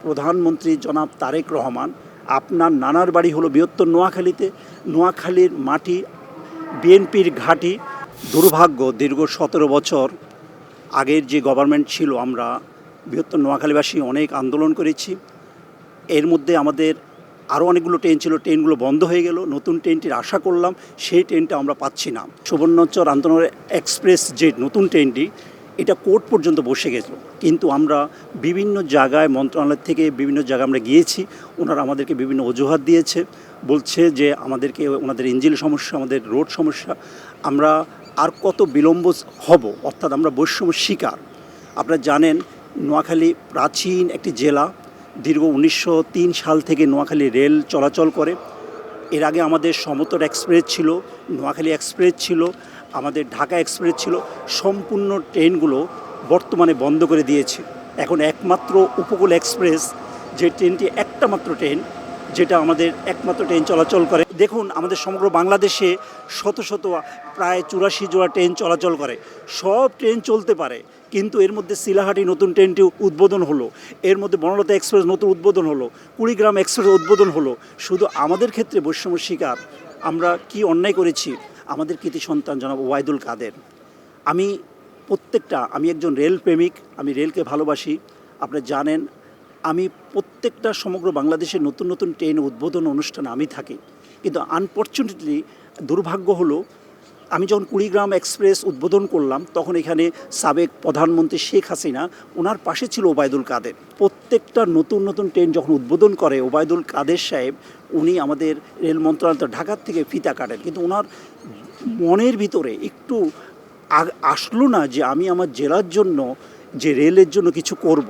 প্রধানমন্ত্রী জনাব তারেক রহমান, আপনার নানার বাড়ি হলো বৃহত্তর নোয়াখালীতে। নোয়াখালীর মাটি বিএনপির ঘাঁটি। দুর্ভাগ্য, দীর্ঘ 17 বছর আগের যে গভর্নমেন্ট ছিল, আমরা বৃহত্তর নোয়াখালীবাসী অনেক আন্দোলন করেছি। এর মধ্যে আমাদের আরও অনেকগুলো ট্রেন ছিল, ট্রেনগুলো বন্ধ হয়ে গেল। নতুন ট্রেনটির আশা করলাম, সেই ট্রেনটা আমরা পাচ্ছি না। সুবর্ণচর আন্তনগর এক্সপ্রেস যে নতুন ট্রেনটি, এটা কোর্ট পর্যন্ত বসে গেছিল, কিন্তু আমরা বিভিন্ন জায়গায় মন্ত্রণালয় থেকে বিভিন্ন জায়গায় আমরা গিয়েছি। ওনারা আমাদেরকে বিভিন্ন অজুহাত দিয়েছে, বলছে যে আমাদেরকে ওনাদের ইঞ্জিন সমস্যা, আমাদের রোড সমস্যা। আমরা আর কত বিলম্ব হব, অর্থাৎ আমরা বৈষম্য শিকার। আপনারা জানেন নোয়াখালী প্রাচীন একটি জেলা। দীর্ঘ 1903 সাল থেকে নোয়াখালী রেল চলাচল করে। এর আগে আমাদের সমতট এক্সপ্রেস ছিল, নোয়াখালী এক্সপ্রেস ছিল, আমাদের ঢাকা এক্সপ্রেস ছিল। সম্পূর্ণ ট্রেনগুলো বর্তমানে বন্ধ করে দিয়েছে। এখন একমাত্র উপকূল এক্সপ্রেস, যে ট্রেনটি একটা মাত্র ট্রেন, যেটা আমাদের একমাত্র ট্রেন চলাচল করে। দেখুন, আমাদের সমগ্র বাংলাদেশে শত শত প্রায় 84 জোড়া ট্রেন চলাচল করে। সব ট্রেন চলতে পারে, কিন্তু এর মধ্যে শিলাহাটি নতুন ট্রেনটি উদ্বোধন হলো, এর মধ্যে বনলতা এক্সপ্রেস নতুন উদ্বোধন হলো, কুড়িগ্রাম এক্সপ্রেস উদ্বোধন হলো। শুধু আমাদের ক্ষেত্রে বৈষম্য শিকার। আমরা কি অন্যায় করেছি? আমাদের কৃতি সন্তান জনাব ওবায়দুল কাদের। আমি একজন রেল প্রেমিক, আমি রেলকে ভালোবাসি। আপনারা জানেন আমি প্রত্যেকটা সমগ্র বাংলাদেশের নতুন নতুন ট্রেন উদ্বোধন অনুষ্ঠানে আমি থাকি। কিন্তু আনফর্চুনেটলি দুর্ভাগ্য হলো, আমি যখন কুড়িগ্রাম এক্সপ্রেস উদ্বোধন করলাম, তখন এখানে সাবেক প্রধানমন্ত্রী শেখ হাসিনা, ওনার পাশে ছিল ওবায়দুল কাদের। প্রত্যেকটা নতুন নতুন ট্রেন যখন উদ্বোধন করে ওবায়দুল কাদের সাহেব, উনি আমাদের রেল মন্ত্রণালয় ঢাকার থেকে ফিতা কাটেন, কিন্তু ওনার মনের ভিতরে একটু আসলো না যে আমি আমার জেলার জন্য, যে রেলের জন্য কিছু করব।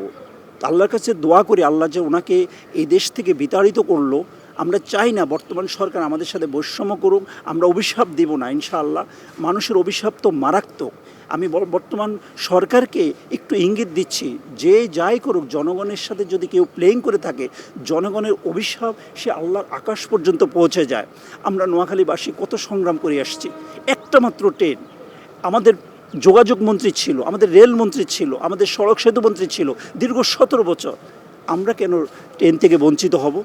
আল্লাহর কাছে দোয়া করি, আল্লাহ যে ওনাকে এই দেশ থেকে বিতাড়িত করলো। আমরা চাই না বর্তমান সরকার আমাদের সাথে বৈষম্য করুক। আমরা অভিশাপ দিব না, ইনশাআল্লাহ। মানুষের অভিশাপ তো মারাত্মক। আমি বর্তমান সরকারকে একটু ইঙ্গিত দিচ্ছি, যে যাই করুক, জনগণের সাথে যদি কেউ প্লেইং করে থাকে, জনগণের অভিশাপ সে আল্লাহর আকাশ পর্যন্ত পৌঁছে যায়। আমরা নোয়াখালীবাসী কত সংগ্রাম করে আসছি। একটা মাত্র ট্রেন, আমাদের যোগাযোগ মন্ত্রী ছিল, আমাদের রেল মন্ত্রী ছিল, আমাদের সড়ক সেতু মন্ত্রী ছিল দীর্ঘ 17 বছর। আমরা কেন ট্রেন থেকে বঞ্চিত হব?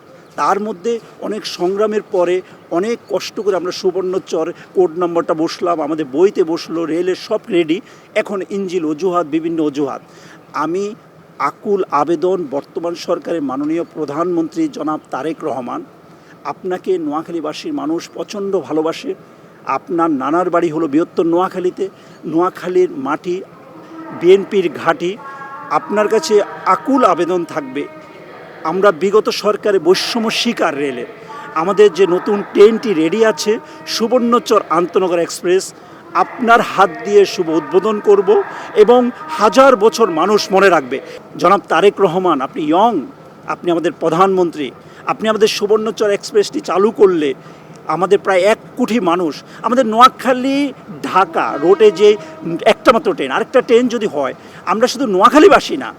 তার মধ্যে অনেক সংগ্রামের পরে, অনেক কষ্ট করে আমরা সুবর্ণচর কোড নাম্বারটা বসলাম, আমাদের বইতে বসলো, রেলের সব রেডি। এখন ইঞ্জিন অজুহাত, বিভিন্ন অজুহাত। আমি আকুল আবেদন বর্তমান সরকারের মাননীয় প্রধানমন্ত্রী জনাব তারেক রহমান, আপনাকে নোয়াখালীবাসীর মানুষ প্রচণ্ড ভালোবাসে। আপনার নানার বাড়ি হলো বৃহত্তর নোয়াখালীতে। নোয়াখালীর মাটি বিএনপির ঘাঁটি। আপনার কাছে আকুল আবেদন থাকবে, আমরা বিগত সরকারে বৈষম্য শিকার রেলের, আমাদের যে নতুন ট্রেনটি রেডি আছে সুবর্ণচর আন্তনগর এক্সপ্রেস, আপনার হাত দিয়ে শুভ উদ্বোধন করব এবং 1000 বছর মানুষ মনে রাখবে। জনাব তারেক রহমান, আপনি ইয়ং, আপনি আমাদের প্রধানমন্ত্রী। আপনি আমাদের সুবর্ণচর এক্সপ্রেসটি চালু করলে আমাদের প্রায় 1 কোটি মানুষ, আমাদের নোয়াখালী ঢাকা রোডে যে একটা মাত্র ট্রেন, আরেকটা ট্রেন যদি হয়, আমরা শুধু নোয়াখালীবাসী না,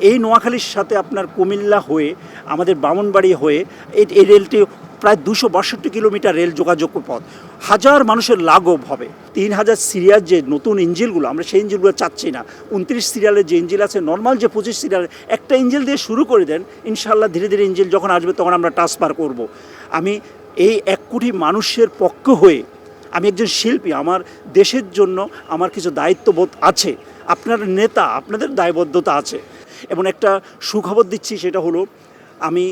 এই নোয়াখালীর সাথে আপনার কুমিল্লা হয়ে, আমাদের ব্রাহ্মণবাড়ি হয়ে এই রেলটি প্রায় 262 কিলোমিটার রেল যোগাযোগ পথ, 1000 মানুষের লাঘব হবে। 3000 সিরিয়াল যে নতুন ইঞ্জিনগুলো, আমরা সেই ইঞ্জিনগুলো চাচ্ছি না। 29 সিরিয়ালের যে ইঞ্জিন আছে, নর্মাল যে 25 সিরিয়ালের, একটা ইঞ্জিন দিয়ে শুরু করে দেন, ইনশাআল্লাহ ধীরে ধীরে ইঞ্জিন যখন আসবে তখন আমরা ট্রান্সফার করব। আমি এই 1 কোটি মানুষের পক্ষ হয়ে, আমি একজন শিল্পী, আমার দেশের জন্য আমার কিছু দায়িত্ববোধ আছে। আপনার নেতা, আপনাদের দায়বদ্ধতা আছে। এবং একটা সুখবর দিচ্ছি, সেটা হলো আমি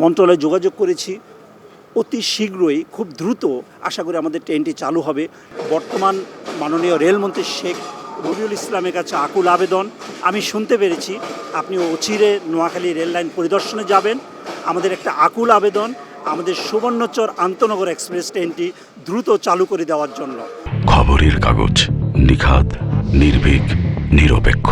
মন্ত্রণালয়ে যোগাযোগ করেছি, অতি শীঘ্রই, খুব দ্রুত আশা করি আমাদের ট্রেনটি চালু হবে। বর্তমান মাননীয় রেলমন্ত্রী শেখ রবিউল ইসলামের কাছে আকুল আবেদন, আমি শুনতে পেরেছি আপনি অচিরে নোয়াখালী রেল লাইন পরিদর্শনে যাবেন। আমাদের একটা আকুল আবেদন, আমাদের সুবর্ণচর আন্তনগর এক্সপ্রেস ট্রেনটি দ্রুত চালু করে দেওয়ার জন্য। খবরের কাগজ, নিখাত, নির্ভীক, নিরপেক্ষ।